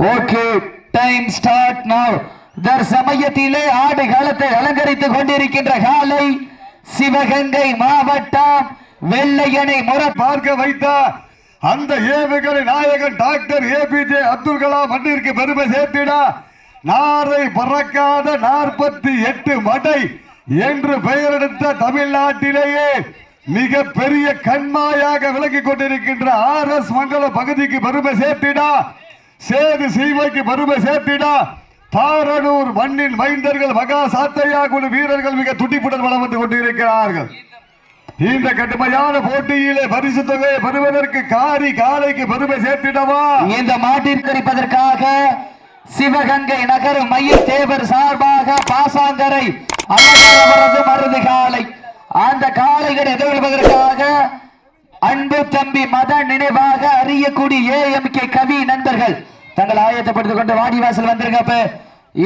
Okay, time start நவ. தற்சமயத்திலே ஆடு களத்தை அலங்கரித்துக் கொண்டிருக்கின்ற காலை சிவகங்கை மாவட்டம் வெள்ளையனை முறை பார்க்க வைத்த அந்த ஏவுகணை நாயகன் டாக்டர் APJ அப்துல் கலாம் மண்ணிற்கு பெருமை சேர்த்திட நாரை பறக்காத 48 மடை என்று பெயரெடுத்த தமிழ்நாட்டிலேயே மிக பெரிய கண்மாயாக விளங்கிக் கொண்டிருக்கின்ற RS மங்கல பகுதிக்கு பெருமை சேர்த்திட, சேது சீமைக்கு பெருமை சேர்த்திட, பாரனூர் மண்ணின் மைந்தர்கள் மகா சாத்தையா குழு வீரர்கள் மிக துடிப்புடன் வளம் வந்து கொண்டிருக்கிறார்கள். இந்த கடுமையான போட்டியிலே பரிசு தொகையை பெறுவதற்கு காலைக்கு பெருமை சேர்த்திடவா இந்த மாட்டிற்கு அளிப்பதற்காக சிவகங்கை நகர் மைய தேவர் சார்பாக பாசாங்கரை அவரது மருது காலை அந்த காளைகளை எதிர்கொள்வதற்காக அன்பு தம்பி மதன் நினைவாக அறியக்கூடிய AMK கவி நண்பர்கள் தங்கள் ஆயத்தப்படுத்திக் கொண்டு வாடிவாசல் வந்திருக்க.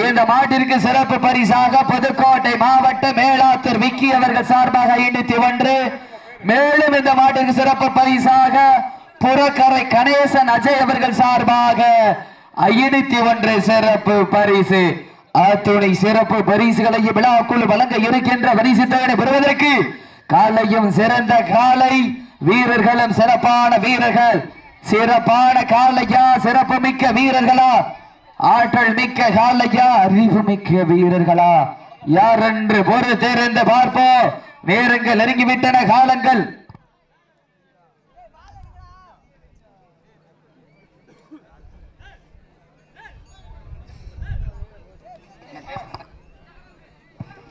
இந்த மாட்டிற்கு சிறப்பு பரிசாக புதுக்கோட்டை மாவட்ட மேலாத்தூர் விக்கி அவர்கள் சார்பாக 51. மேலும் இந்த மாட்டிற்கு சிறப்பு பரிசாக புறக்கரை கணேசன் அஜய் அவர்கள் சார்பாக 51 சிறப்பு பரிசு. அத்துணை சிறப்பு பரிசுகளை விழாக்குள் வழங்க இருக்கின்ற பரிசு தொகையை பெறுவதற்கு காலையும் சிறந்த காலை வீரர்களும் சிறப்பான வீரர்கள். சிறப்பான காலையா, சிறப்பு மிக்க வீரர்களா, ஆற்றல் மிக்க காலையா, அறிவு மிக்க வீரர்களா, யார் என்று பொறுத்திருந்து பார்ப்போம். நேரங்கள் நெருங்கிவிட்டன, காலங்கள்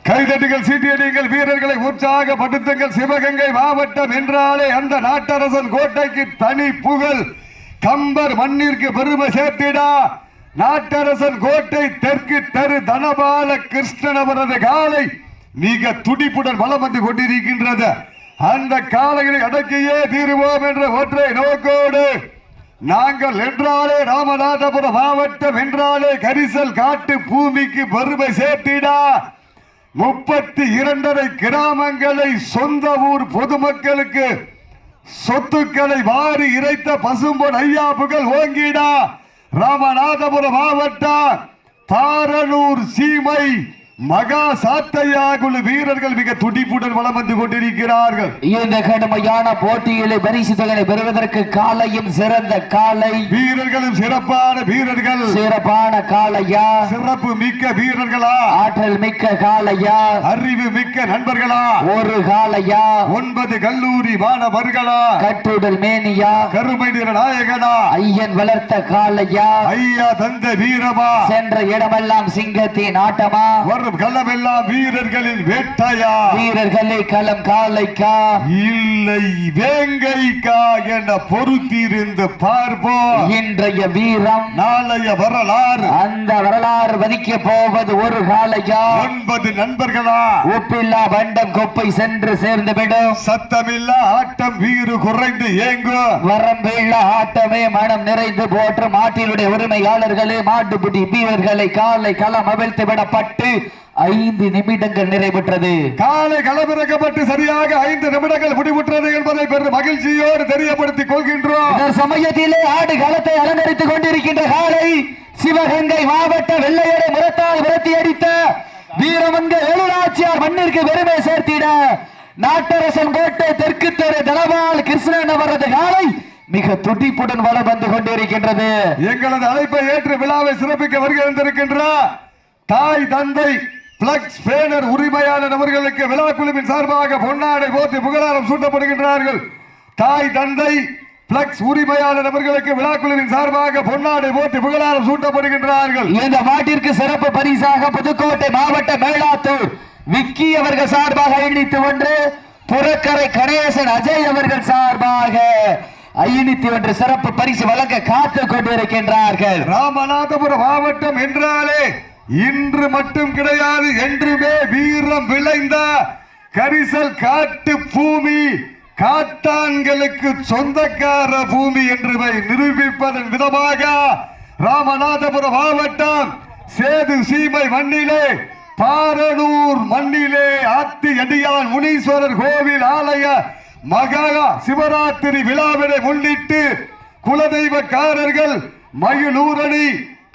கைதட்டுகள், சீட்டியடிகள், வீரர்களை உற்சாகப்படுத்துங்கள். சிவகங்கை மாவட்டம் என்றாலே அந்த நாட்டரசன் கோட்டைக்கு தனி புகழ். கம்பர் மண்ணிற்கு பெருமை சேர்த்திடா நாட்டரசன் கோட்டை தெற்கு தெரு தனபால கிருஷ்ணன் அவரது காலை மிக துடிப்புடன் வலம் வந்து கொண்டிருக்கின்றது. அந்த காலைகளை அடக்கியே தீருவோம் என்ற ஒற்றை நோக்கோடு நாங்கள் என்றாலே ராமநாதபுரம் மாவட்டம் என்றாலே கரிசல் காட்டு பூமிக்கு பெருமை சேர்த்திடா 32 கிராமங்களை சொந்த ஊர் பொதுமக்களுக்கு சொத்துக்களை வாரி இறைத்த பசும்பொன் ஐயா புகழ் ஓங்கிடா ராமநாதபுரம் மாவட்டம் பாரனூர் சீமை மகா சாத்தையா குழு வீரர்கள் மிக துடிப்புடன் வலம் வந்து கொண்டிருக்கிறார்கள். இந்த கடுமையான போட்டியிலே பரிசு தொகையை பெறுவதற்கு காலையும் சிறந்த காலை வீரர்களும் சிறப்பான வீரர்கள். சிறப்பான காலையா, சிறப்பு மிக்க வீரர்களா, ஆற்றல் மிக்க காலையா, அறிவு மிக்க நண்பர்களா, ஒரு காலையா, 9 கல்லூரி மாணவர்களா, கட்டுடல் மேனியா, கருமை நிற நாயகனா, ஐயன் வளர்த்த காலையா, ஐயா தந்த வீரமா, சென்ற இடமெல்லாம் சிங்கத்தின் ஆட்டமா, களமெல்லாம் வீரர்களின் வேட்டையா, வீரர்களை களம் காலைக்கா இல்லை வேங்கைக்கா என பொறுத்திருந்து பார்ப்போம். இன்றைய வீரம் நாளைய வரலாறு. அந்த வரலாறு வதிக்க போவது ஒரு காலையா, 9 நண்பர்களா, உப்பில்லா வண்டம் கொப்பை சென்று சேர்ந்துவிடும். சத்தமில்லா ஆட்டம் வீறு குறைந்து ஏங்கும். வரம்பில்லா ஆட்டமே மனம் நிறைந்து போற்று மாட்டினுடைய உரிமையாளர்களே மாட்டுப்பிடி வீரர்களை காலை களம் அவிழ்த்து விடப்பட்டு 5 நிமிடங்கள் நிறைவுற்றது. காலை களமிறக்கப்பட்டு சரியாக 5 நிமிடங்கள் முடிவுற்றது என்பதை பெரும் மகிழ்ச்சியோடு தெரியப்படுத்திக் கொள்கின்றோம். இந்த சமயத்திலே ஆடு களத்தை அலங்கரித்துக் கொண்டிருக்கின்ற காலை சிவகங்கை மாவட்ட வெள்ளையரை முரத்தால் விரட்டி அடித்த வீரமங்க எழுநாச்சியார் மண்ணிற்கு பெருமை சேர்த்திட நாட்டரசன் கோட்டை தெற்கு தெரு தனபால் கிருஷ்ணன் அவரது காலை மிக துடிப்புடன் வலம் வந்து கொண்டிருக்கின்றது. எங்களது அழைப்பை ஏற்று விழாவை சிறப்பிக்க வருகின்ற தாய் தந்தை பிளக்ஸ் பேனர் உரிமையாளர் அவர்களுக்கு விழா குழுவின் சார்பாக பொன்னாடை போட்டு புகழாரம் சூட்டப்படுகின்றார்கள். தாய் தந்தை பிளக்ஸ் உரிமையாளர் அவர்களுக்கு விழா குழுவின் சார்பாக பொன்னாடை போட்டு புகழாரம் சூட்டப்படுகின்றார்கள். இந்த மாட்டிற்கு சிறப்பு பரிசாக புதுக்கோட்டை மாவட்ட மேலாத்தூர் விக்கி அவர்கள் சார்பாக 51, புறக்கரை கணேசன் அஜய் அவர்கள் சார்பாக 51 சிறப்பு பரிசு வழங்க காத்துக் கொண்டிருக்கின்றார்கள். ராமநாதபுரம் மாவட்டம் என்றாலே இன்று மட்டும் கிடையாது, என்றுமே வீரம் விளைந்த கரிசல் காட்டு பூமி, காட்டான்களுக்கு சொந்தக்கார பூமி என்று நிரூபிப்பதன் விதமாக ராமநாதபுரம் மாவட்டம் சேது சீமை மண்ணிலே பாரனூர் மண்ணிலே ஆத்தி அடியான் முனீஸ்வரர் கோவில் ஆலய மகா சிவராத்திரி விழாவினை முன்னிட்டு குலதெய்வக்காரர்கள் மயிலூரணி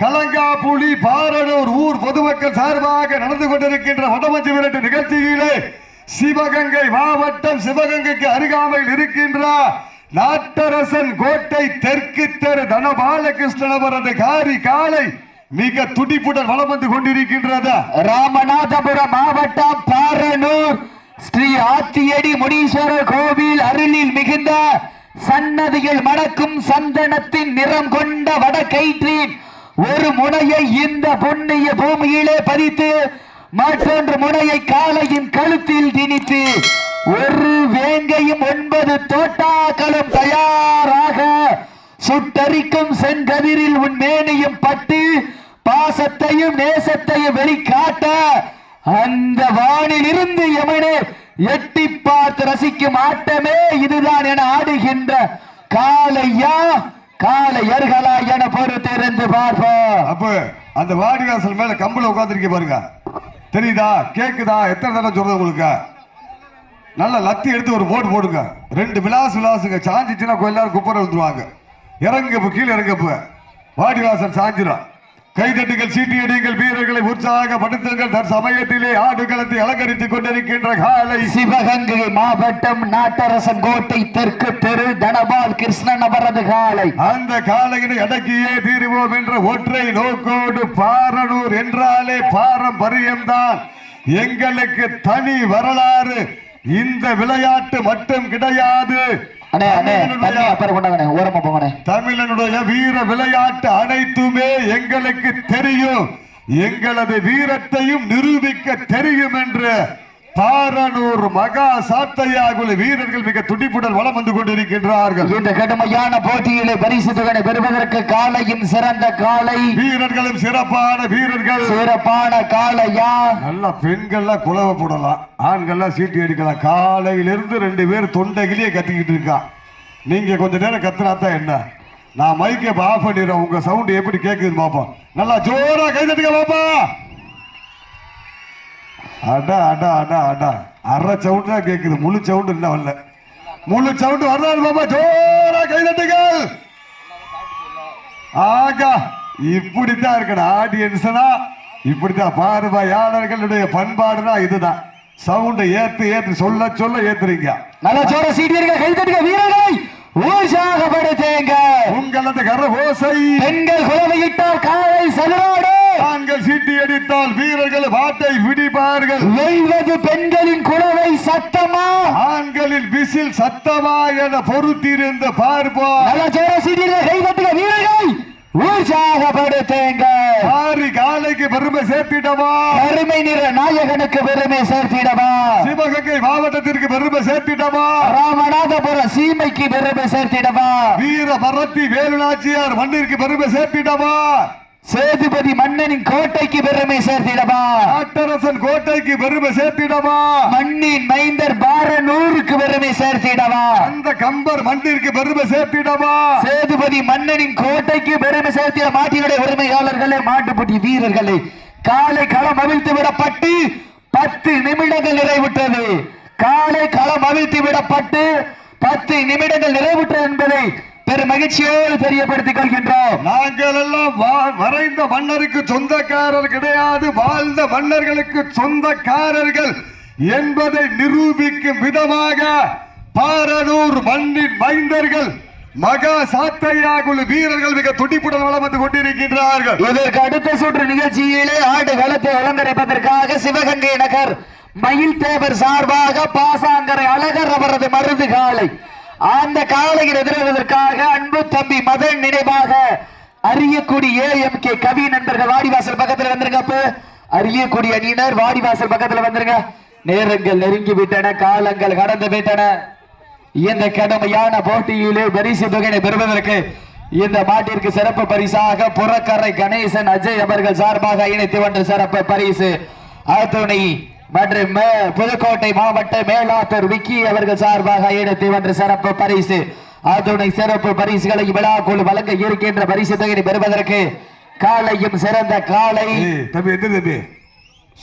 கலங்காப்புலி பாரனூர் ஊர் பொதுமக்கள் சார்பாக நடந்து கொண்டிருக்கின்ற வடமஞ்சு விரட்டு நிகழ்ச்சியிலே சிவகங்கை மாவட்டம் சிவகங்கைக்கு அருகாமையில் இருக்கின்ற நாட்டரசன் கோட்டை தெற்கு தெரு தனபாலகிருஷ்ணன் அவரது காலை மிக துடிப்புடன் வலம் வந்து கொண்டிருக்கின்றது. ராமநாதபுரம் மாவட்டம் பாரனூர் ஸ்ரீ ஆத்தியடி முனீஸ்வரர் கோவில் அருளில் மிகுந்த சன்னதியில் மணக்கும் சந்தனத்தின் நிறம் கொண்ட வடக்கயிற்றின் ஒரு முனையை இந்த புண்ணிய பூமியிலே பதித்து மற்றொன்று முனையை காளையின் கழுத்தில் திணித்து ஒரு வேங்கையும் 9 தோட்டாக்களும் தயாராக சுட்டரிக்கும் செங்கதிரில் உன் மேனியும் பட்டு பாசத்தையும் நேசத்தையும் வெளிக்காட்ட அந்த வானில் இருந்து எமனே எட்டி பார்த்து ரசிக்கும் ஆட்டமே இதுதான் என ஆடுகின்ற காளையா காளையர்களா என பொறுத்திருந்து பார்ப்போம். அப்ப அந்த வாடிவாசல் மேல கம்பள உட்கார்ந்திருக்க பாருங்க, தெரியுதா கேக்குதா? எத்தனை தடவை சொல்றது உங்களுக்கு? நல்ல லத்தி எடுத்து ஒரு போட்டு போடுங்க. 2 விளாசுங்க சாஞ்சிச்சுன்னா எல்லாரும் குப்பரை வந்துருவாங்க. இறங்கப்பு கீழே இறங்கப்பு வாடிவாசல் சாஞ்சிடும். கைதட்டுகள் சீட்டியடிகள் வீரர்களை உற்சாகப்படுத்துங்கள். தற்சமயத்திலே ஆடுகளத்தை அலங்கரித்துக் கொண்டிருக்கின்ற காலை சிவகங்கை மாவட்டம் நாட்டரசன் கோட்டை தெற்கு தெரு தனபால் கிருஷ்ணன் அவரது காலை. அந்த காலையினை அடக்கியே தீருவோம் என்ற ஒற்றை நோக்கோடு பாரனூர் என்றாலே பாரம்பரியம்தான். எங்களுக்கு தனி வரலாறு. இந்த விளையாட்டு மட்டும் கிடையாது. தமிழனுடைய வீர விளையாட்டு அனைத்துமே எங்களுக்கு தெரியும். எங்களது வீரத்தையும் நிரூபிக்க தெரியும் என்று பாரனூர் மகா சாத்தையாகுல வீரர்கள் மிக துடிப்புடன் வலம் வந்து கொண்டிருக்கின்றார்கள். இந்த கடுமையான போட்டியிலே பரிசு தொகை பெறுவதற்கு காலையும் சிறந்த காலை வீரர்களும் சிறப்பான வீரர்கள் சிறப்பான காலையா. நல்ல பெண்கள்லாம் குலவ போடலாம், ஆண்கள்லாம் சீட்டி அடிக்கலாம். காலையிலிருந்து 2 பேர் தொண்டைகிலேயே கத்திக்கிட்டு இருக்கா. நீங்க கொஞ்ச நேரம் கத்துனாத்தான் என்ன? நான் மைக்கை ஆஃப் பண்ணிடுறேன். உங்க சவுண்ட் எப்படி கேக்குதுன்னு பாப்போம். நல்லா ஜோரா கைதட்டுங்க பாப்பா. அடா அடா அடா அடா அரை சவுண்ட் தான் கேக்குது, முழு சவுண்ட் இல்ல வரல. முழு சவுண்ட் வரலாம் பாப்பா. ஜோரா கைதட்டுங்கள். ஆகா இப்படித்தான் இருக்கணும் ஆடியன்ஸ்னா, இப்படித்தான் பார்வையாளர்களுடைய பண்பாடுனா இதுதான். சவுண்ட் ஏத்து சொல்ல சொல்ல ஏத்துறீங்க. நல்ல ஜோர சீட்டியடிங்க கைதட்டுங்க வீரர்களை உற்சாகப்படுத்துங்க. உங்களது கரகோசை பெண்கள் குலவையிட்டால் காலை சதுராடு, ஆண்கள் சீட்டி அடித்தால் வீரர்கள் வாட்டை பிடிப்பார்கள். வெல்வது பெண்களின் குலவை சத்தமா ஆண்களின் விசில் சத்தமா என பொறுத்திருந்து பார்ப்போம். நல்ல ஜோர சீட்டியடிங்க கைதட்டுங்க வீரர்களை உற்சாகப்படுத்துங்க. ஆறு காலைக்கு பெருமை சேர்த்திடவா, கருமை நிற நாயகனுக்கு பெருமை சேர்த்திடவா, சிவகங்கை மாவட்டத்திற்கு பெருமை சேர்த்திடவா, ராமநாதபுரம் சீமைக்கு பெருமை சேர்த்திடவா, வீர பரத்தி வேலுநாச்சியார் மண்ணிற்கு பெருமை சேர்த்திடவா, சேதுபதி மன்னனின் கோட்டைக்கு பெருமை சேர்த்திடவா, நாட்டரசன் கோட்டைக்கு பெருமை சேர்த்திடவா, மண்ணின் மைந்தர் பாரனூருக்கு பெருமை சேர்த்திடவா, அந்த கம்பர் மண்ணிற்கு பெருமை சேர்த்திடவா, சேதுபதி மன்னனின் கோட்டைக்கு பெருமை சேர்த்திட. மாட்டினுடைய உரிமையாளர்களே, மாட்டுப்பட்டி வீரர்களே, காலை களம் அவிழ்த்து விடப்பட்டு 10 நிமிடங்கள் நிறைவுற்றது. காலை களம் அவிழ்த்து விடப்பட்டு 10 நிமிடங்கள் நிறைவுற்றது என்பதை பெரும் மகிழ்ச்சியோடு தெரியப்படுத்திக் கொள்கின்றோம். நாங்கள் எல்லாம் மறைந்த மன்னருக்கு சொந்தக்காரர் கிடையாது, வாழ்ந்த மன்னர்களுக்கு சொந்தக்காரர்கள் என்பதை நிரூபிக்கும் விதமாக பாரனூர் மண்ணின் மைந்தர்கள் மகா சாத்தையா குழு வீரர்கள் மிக துடிப்புடன் வலம் வந்து கொண்டிருக்கின்றார்கள். இதற்கு அடுத்த சுற்று நிகழ்ச்சியிலே ஆடு களத்தை அலங்கரிப்பதற்காக சிவகங்கை நகர் மயில் தேவர் சார்பாக பாசாங்கரை அழகர் அவரது மருது காலை. அந்த காலையில் எதிர்வதற்காக அன்பு தம்பி மதன் நினைவாக அரியக்குடி AMK கவி நண்பர்கள் வாடிவாசல் பக்கத்தில் வந்துருங்க. அரியக்குடி அணியினர் வாடிவாசல் பக்கத்தில் வந்துருங்க. நேரங்கள் நெருங்கி விட்டன, காலங்கள் கடந்து விட்டன. இந்த கடுமையான போட்டியிலே பரிசு தொகையை பெறுவதற்கு இந்த மாட்டிற்கு சிறப்பு பரிசாக புறக்கரை கணேசன் அஜய் அவர்கள் சார்பாக இணைத்து வந்த சிறப்பு பரிசு அத்துணை மற்றும் புதுக்கோட்டை மாவட்ட மேலாத்தூர் விக்கி அவர்கள் சார்பாக இணைத்து வந்த சிறப்பு பரிசு அத்துணை சிறப்பு பரிசுகளை விழாக்குழு வழங்க இருக்கின்ற பரிசு தொகையை பெறுவதற்கு காலையும் சிறந்த காலை. தம்பி எந்திரி,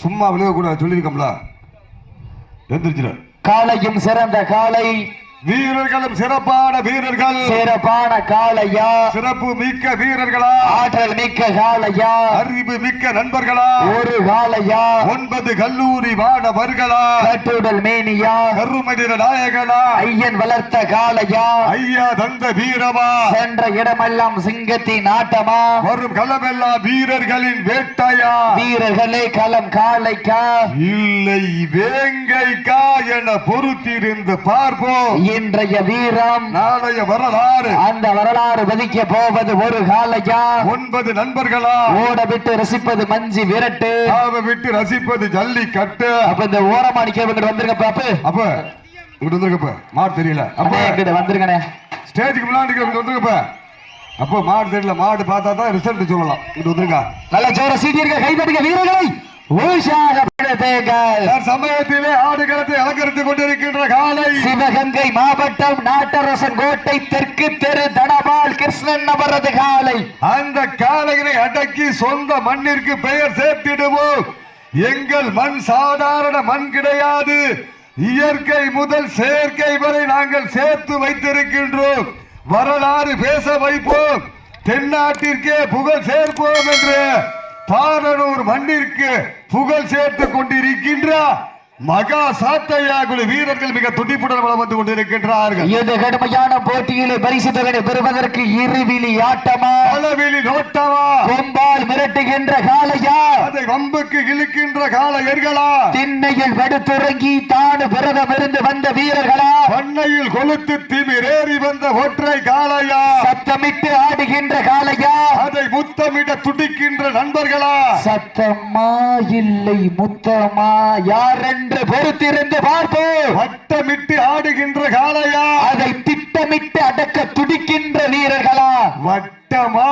சும்மா விழுக கூட சொல்லிருக்கோம்ல, எந்திரிச்சிட. காலையும் சிறந்த காலை வீரர்களும் சிறப்பான வீரர்கள், சிறப்பான காளையா, சிறப்பு மிக்க வீரர்களா, ஆற்றல் மிக்க காளையா, அறிவு மிக்க நண்பர்களா, ஒரு காளையா, 9 கல்லூரி மாணவர்களா, கட்டுடல் மேனியா, கருமனிர நாயகனா, ஐயன் வளர்த்த காளையா, ஐயா தந்த வீரமா, சென்ற இடமெல்லாம் சிங்கத்தின் ஆட்டமா, வரும் களமெல்லாம் வீரர்களின் வேட்டையா, வீரர்களே களம் காளைக்கா இல்லை வேங்கைக்கா என பொறுத்திருந்து பார்ப்போம். இன்றைய வீரம் நாளைய வரலாறு, அந்த வரலாறு பதிக்க போவது ஒரு காளையா, 9 நண்பர்களா, ஓட விட்டு ரசிப்பது மஞ்சி விரட்டு, விட்டு ரசிப்பது ஜல்லிக்கட்டு. அப்ப இந்த ஓரமா நிக்கிறவங்க வந்துருங்க பாப்பு, அப்ப இங்கிட்டு வந்துருக்கப்ப மாடு தெரியல, அப்ப வந்துருங்கண்ணே ஸ்டேஜுக்கு முன்னாடி வந்துருக்கப்ப. அப்ப மாடு தெரியல, மாடு பார்த்தா தான் ரிசல்ட் சொல்லலாம். இங்கிட்டு வந்துருங்க. நல்ல ஜோர சீட்டியிருக்க கைதடிக்க வீரர்களை சமயத்திலே ஆடுகளத்தை அலங்கரித்துக் கொண்டிருக்கின்ற காலை சிவகங்கை மாவட்டம் நாட்டரசன் கோட்டை தெற்கு தெரு தனபால் கிருஷ்ணன் அவரது காலை. அந்த காளைகளை அடக்கி சொந்த மண்ணிற்கு பெயர் சேர்த்திடுவோம். எங்கள் மண் சாதாரண மண் கிடையாது. இயற்கை முதல் செயற்கை வரை நாங்கள் சேர்த்து வைத்திருக்கின்றோம். வரலாறு பேச வைப்போம், தென்னாட்டிற்கே புகழ் சேர்ப்போம் என்று பாரனூர் மண்ணிற்கு புகழ் சேர்த்து கொண்டிருக்கின்ற மகா சாத்தையா குழு வீரர்கள் மிக துடிப்புடன் வளம் வந்து கொண்டிருக்கின்றார்கள். இது கடுமையான போட்டியிலே பரிசு தொகை பெறுவதற்கு இருவிழி ஆட்டமா, பலவிழி நோட்டமா, கொம்பால் மிரட்டுகின்ற காளையா, அதை வம்புக்கு இழுக்கின்ற காளையர்களா, திண்ணையில் படுத்துறங்கி தானு விரதம் இருந்து வந்த வீரர்களா, பண்ணையில் கொளுத்து திமிரேறி வந்த ஒற்றை காளையா, சத்தமிட்டு ஆடுகின்ற காளையா, அதை முத்தமிட துடிக்கின்ற நண்பர்களா, சத்தமா இல்லை முத்தமா யார் என்று பொறுத்திருந்து பார்ப்போம். வட்டமிட்டு ஆடுகின்ற காளையா, அதை திட்டமிட்டு அடக்க துடிக்கின்ற வீரர்களா, வட்டமா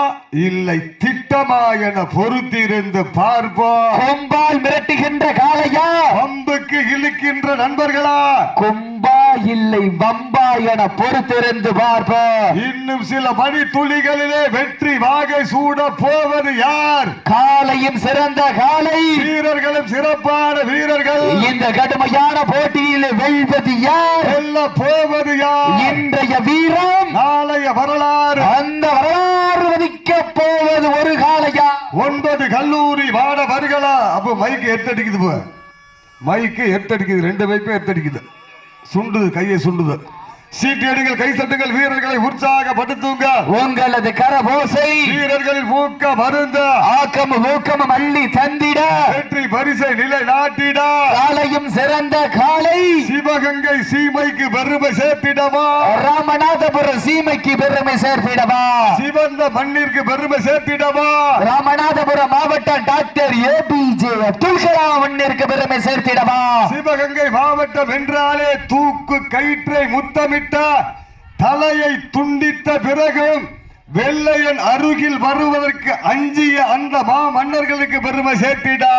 இல்லை திட்டமா என பொறுத்திருந்து பார்ப்போம். கொம்பால் மிரட்டுகின்ற காளையா, வம்புக்கு இழுக்கின்ற நண்பர்களா, கொம்பா இல்லை வம்பா என பொறுத்திருந்து பார்ப்போம். இன்னும் சில மணி துளிகளிலே வெற்றி வாகை சூட போவது யார்? காளையும் சிறந்த காளை, வீரர்களும் சிறப்பான வீரர்கள். இந்த கடுமையான போட்டியில் வெல்வது யார்? வெல்ல போவது யார்? இன்றைய வீரம், நாளைய வரலாறு. அந்த வரலாறு வதிக்க போவது ஒரு காளையா, 9 கல்லூரி மாணவர்களா. அப்ப மைக்கு எத்தடிக்குது, போ மைக்கு எத்தடிக்குது, 2 மைக்கும் எத்தடிக்குது, சுண்டுது, கையை சுண்டுது. சீட்டியடிகள், கை சட்டுகள், வீரர்களை உற்சாகப்படுத்துங்க. உங்களது கரபோசை வீரர்களின் ஊக்க மருந்த ஆக்கமும் ஊக்கமும் அள்ளி தந்திட, வெற்றி பரிசை நிலை நாட்டிட, காளையும் சிறந்த காளை சிவகங்கை சீமைக்கு பெருமை சேர்த்திடவா, ராமநாதபுரம் சீமைக்கு பெருமை சேர்த்திடவா, சிவந்த மண்ணிற்கு பெருமை சேர்த்திடவா, ராமநாதபுரம் மாவட்டம் டாக்டர் ஏபிஜே அப்துல் கலாம் மண்ணிற்கு பெருமை சேர்த்திடவா, சிவகங்கை மாவட்டம் என்றாலே தூக்கு கயிற்றை முத்தமிட்ட தலையை துண்டித்த பிறகும் வெள்ளையன் அருகில் வருவதற்கு அஞ்சிய அந்த மன்னர்களுக்கு பெருமை சேர்த்திடா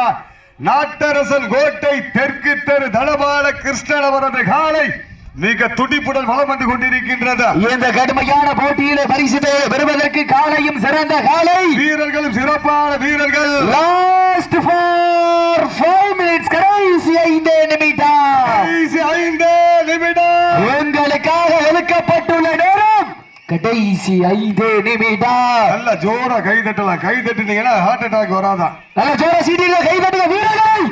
நாட்டரசன் கோட்டை தெற்கு தெரு தனபால கிருஷ்ணன் அவரது காலை மிக துடிப்புடன் வளம் வந்து கொண்டிருக்கின்றது. இந்த கடுமையான போட்டியிலே பரிசு பெறுவதற்கு காளையும் சிறந்த காளை, வீரர்களும் சிறப்பான வீரர்கள். லாஸ்ட் ஃபார் 5 மினிட்ஸ், கடைசி 5 நிமிடம், கடைசி 5 நிமிடம் உங்களுக்காக ஒதுக்கப்பட்டுள்ள நேரம் கடைசி 5 நிமிடம். நல்ல ஜோரா கை தட்டலாம், கை தட்டினீங்கன்னா ஹார்ட் அட்டாக் வராதான். நல்ல ஜோரா சீட்டில கை தட்டுங்க வீரர்கள்,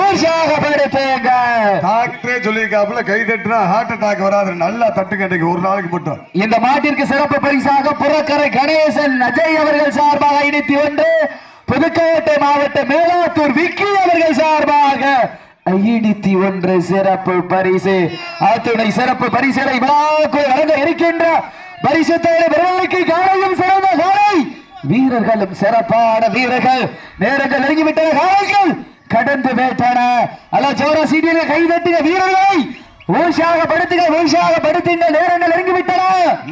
உற்சாகப்படுத்துங்க. டாக்டரே சொல்லிருக்காப்புல கை தட்டினா ஹார்ட் அட்டாக் வராது, நல்லா தட்டுங்க ஒரு நாளைக்கு மட்டும். இந்த மாட்டிற்கு சிறப்பு பரிசாக புறக்கரை கணேசன் அஜய் அவர்கள் சார்பாக 51, புதுக்கோட்டை மாவட்ட மேலாத்தூர் விக்கி அவர்கள் சார்பாக 51 சிறப்பு பரிசு. அத்துணை சிறப்பு பரிசுகளை வழங்க இருக்கின்ற பரிசுத்தோடு பெறுவதற்கு காலையும் சிறந்த காலை, வீரர்களும் சிறப்பான வீரர்கள். நேரங்கள் நெருங்கிவிட்டன, காலைகள் கடந்து விட்டன. அல்ல ஜோரா சீட்டில கை தட்டுங்க வீரர்களை, உற்சாகப்படுத்துங்க, நேரங்கள் நெருங்கிவிட்டன.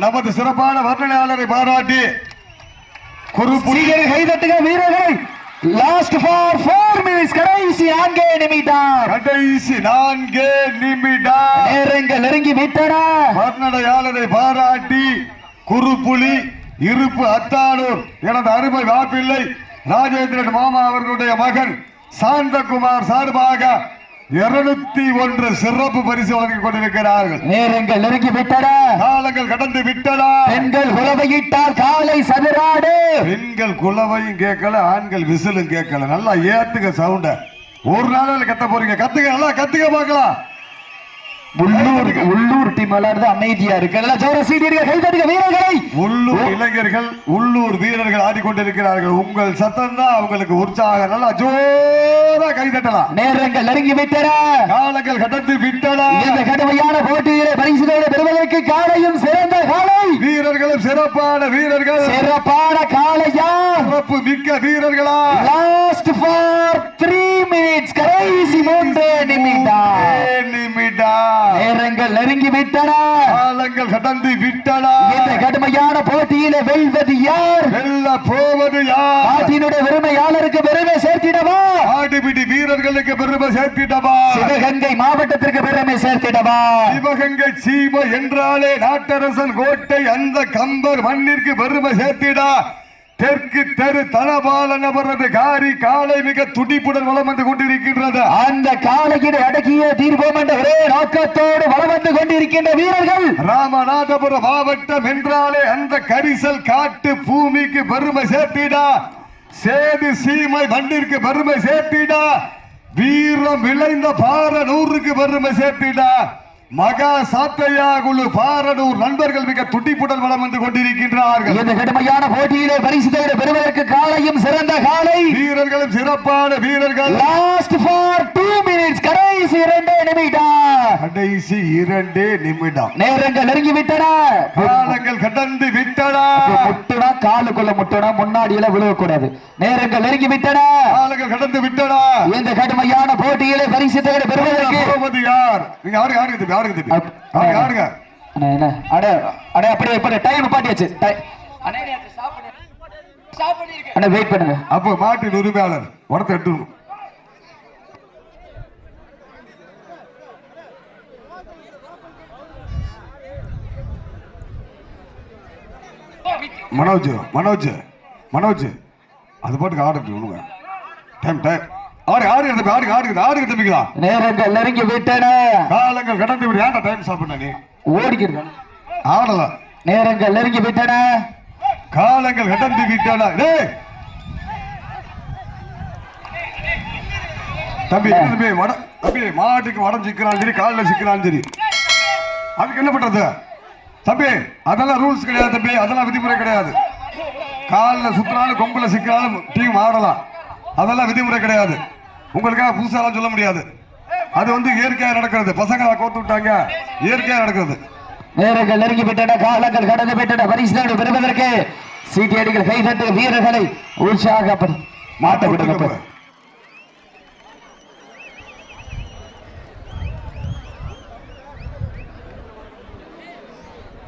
நமது சிறப்பான வர்ணனையாளரை பாராட்டி குறுப்புலிகள் கை தட்டுங்க வீரர்கள். லாஸ்ட் ஃபார் 4 மினிட்ஸ், கடைசி 4 நிமிடம், கடைசி 4 நிமிடம். நேரங்கள் நெருங்கி விட்டன. வர்ணனையாளரை பாராட்டி குறுப்புலி இருப்பு அத்தானூர் எனது அருமை வாப்பிள்ளை ராஜேந்திரன் மாமா அவர்களுடைய மகன் சாந்தகுமார் சார்பாக 201 சிறப்பு பரிசு வழங்கிக் கொண்டிருக்கிறார்கள். நேரங்கள் நெருங்கி விட்டன, காலங்கள் கடந்து விட்டன. பெண்கள் குலவையிட்டால் காலை சதுராடு. பெண்கள் குலவையும் கேட்கல, ஆண்கள் விசிலும் கேட்கல. நல்லா ஏத்துக்க சவுண்ட. ஒரு நாள் கத்த போறீங்க, கத்துக்க, நல்லா கத்துக்க பார்க்கலாம். உள்ளூர் டீம் விளையாடுறது அமைதியா இருக்கு. வீரர்களை உள்ளூர் இளைஞர்கள், உள்ளூர் வீரர்கள் ஆடிக்கொண்டிருக்கிறார்கள். உங்கள் சத்தம் தான் அவங்களுக்கு உற்சாகம். நல்லா ஜோரா கைதட்டலாம். நேரங்கள் நெருங்கி விட்டன, காலங்கள் கடந்து விட்டன. இந்த கடுமையான போட்டியிலே பரிசுகளை பெறுவதற்கு காலையும் சிறந்த காலை, வீரர்களும் சிறப்பான வீரர்கள். சிறப்பான காலையா, சிறப்பு மிக்க வீரர்களா. லாஸ்ட் ஃபார் 3 மினிட்ஸ், கடைசி 3 நிமிடம். நேரங்கள் நெருங்கி விட்டன, காலங்கள் கடந்து விட்டன. இந்த கடுமையான போட்டியில வெல்வது யார், வெல்ல போவது யார்? நாட்டினுடைய பெருமையாளருக்கு பெருமை சேர்த்திடவா, ஆடிபிடி வீரர்களுக்கு பெருமை சேர்த்திடவா, சிவகங்கை மாவட்டத்திற்கு பெருமை சேர்த்திடவா? சிவகங்கை சீமை என்றாலே நாட்டரசன் கோட்டை அந்த கம்பர் மண்ணிற்கு பெருமை சேர்த்திடா. தெற்கு தெரு தனபால நபரது காரி காலை மிக துடிப்புடன் வளம் வந்து கொண்டிருக்கின்றது. அந்த காலையிட அடக்கிய தீர்வோம் என்ற ஒரே நோக்கத்தோடு வளம் வந்து கொண்டிருக்கின்ற வீரர்கள் ராமநாதபுரம் மாவட்டம் என்றாலே அந்த கரிசல் காட்டு பூமிக்கு பெருமை சேர்த்திடா. சேது சீமை மண்ணிற்கு பெருமை சேர்த்திடா. வீரம் விளைந்த பாரனூருக்கு பெருமை சேர்த்திடா. மகா சாத்தையா குழு பாரனூர் நண்பர்கள் மிக துடிப்புடன் வளம் வந்து கொண்டிருக்கின்றார்கள். இந்த கடுமையான போட்டியிலே பரிசு பெறுவதற்கு காலையும் சிறந்த காலை, வீரர்களும் சிறப்பான வீரர்கள். லாஸ்ட் ஃபார் 2 மினிட்ஸ், கடைசி 2 நிமிடம். கடைசி 2 நிமிடம். நேரங்கள் நெருங்கி விட்டன, காலங்கள் கடந்து விட்டன. முட்டுனா காலுக்குள்ள முட்டுனா முன்னாடி எல்லாம் விழுவக்கூடாது. நேரங்கள் நெருங்கி விட்டன, காலங்கள் கடந்து விட்டன. இந்த கடுமையான போட்டியிலே பரிசு பெறுவதற்கு யார்? நீங்க ஆடுங்க அப்ப மாட்டின் உரிமையாளர் உடத்தை எட்டு மனோஜ் மனோஜ் மனோஜ் அது பாட்டுக்கு ஆடுங்க. டைம் டைம் நேரங்கள் நெருங்கி விட்டன, காலங்கள் கடந்து விட்டு ஏன்டா டைம் ஸ்டாப் பண்ண நீ ஓடிக்கிறேன். ஆடல. நேரங்கள் நெருங்கி விட்டன, காலங்கள் கடந்து விட்டன. தம்பி தம்பி மாட்டுக்கு வடம் சிக்கிறான் சரி, காலில் சிக்கிறான் சரி, அதுக்கு என்ன பண்றது தம்பி? அதெல்லாம் ரூல்ஸ் கிடையாது தம்பி, அதெல்லாம் விதிமுறை கிடையாது. காலில் சுத்தினாலும் கொம்புல சிக்கிறாலும் டீம் ஆடலாம், அதெல்லாம் விதிமுறை கிடையாது. உங்களுக்காக புதுசாலாம் சொல்ல முடியாது. அது வந்து இயற்கையா நடக்கிறது. பசங்களை கோத்து விட்டாங்க, இயற்கையா நடக்கிறது. நேரங்கள் நெருங்கி விட்டன, காலங்கள் கடந்து விட்டன. பரிசு பெறுவதற்கு சீட்டி அடிகள் கைதட்டு வீரர்களை உற்சாகப்படி மாட்ட விடுங்க.